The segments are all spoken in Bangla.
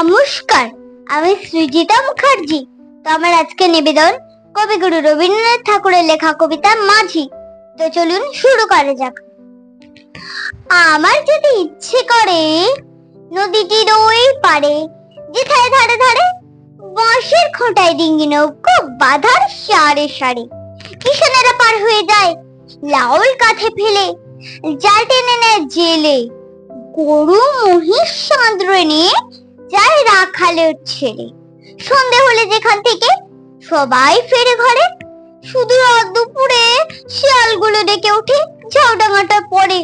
নমস্কার, আমি সৃজিতা মুখার্জি। তো আমার আজকে নিবেদন কবিগুরু রবীন্দ্রনাথ ঠাকুরের লেখা কবিতা মাঝি। তো চলুন শুরু করা যাক। আমার যদি ইচ্ছে করে নদীটির ওই পারে, যেথায় ধারে ধারে বাঁশের খোঁটায় ডিঙ্গি নৌকো বাঁধার সারে সারে, কিষানেরা পার হয়ে যায় লাউল কাঁধে ফেলে, জাল টেনে নেয় জেলে, গরু মহিষ সাঁতরে নিয়ে যায় রাখালের ছেড়ে। সন্ধে হলে যেখান থেকে সবাই ফেরে ঘরে, শুধু রাত দুপুরে শিয়ালগুলো ডেকে ওঠে ঝাউডাঙাটা পড়ে।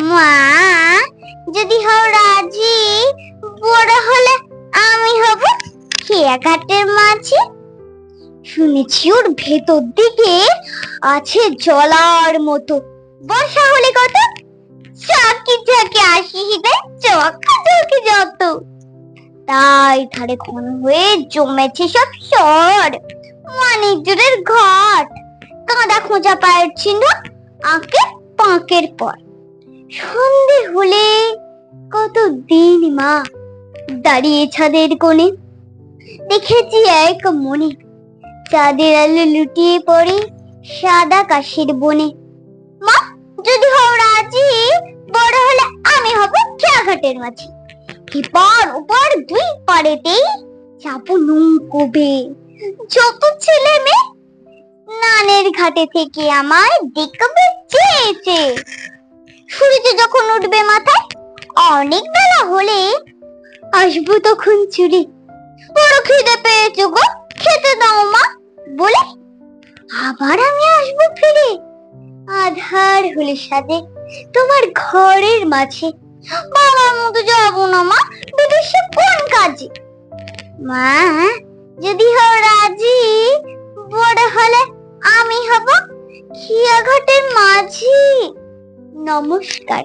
মা যদি হও রাজি, বড় হলে আমি হব খেয়াঘাটের মাঝি। শুনেছি ওর ভেতর দিকে আছে জলার মতো, বর্ষা হলে কত চাকি চাকি আসি হিতে চকি যত। তাই ধারে ঘন হয়ে জমেছে সব সর, মানিকজোড়ের ঘাট, কাঁদা খোঁজা পায়ের চিহ্ন আঁকে পাঁকের পর। সন্ধে হলে কত দিন মা দাঁড়িয়ে ছাদের কোণে, দেখেছি এক মনে চাঁদের আলো লুটিয়ে পড়ে সাদা কাশের বনে। মা যদি হও রাজি, বড় হলে আমি হব খেয়াঘাটের মাঝি। এপার ওপার দুই পারেতেই যাবো নৌকো বেয়ে, যত ছেলে মেয়ে নানের ঘাটে থেকে আমায় দেখবে চেয়ে চেয়ে। সূর্য যখন উঠবে মাথায় অনেক বেলা হলে, আসবো তখন চুরি, বড় খিদে পেয়েছে গো খেতে দাও মা বলে। আবার আমি আসবো ফিরে আধার হলে সাথে তোমার ঘরের মাঝে। বাবার মতো যাবো না মা বিদেশে কোন কাজে। মা যদি হও রাজি, বড় হলে আমি হব খেয়াঘাটের মাঝি। নমস্কার।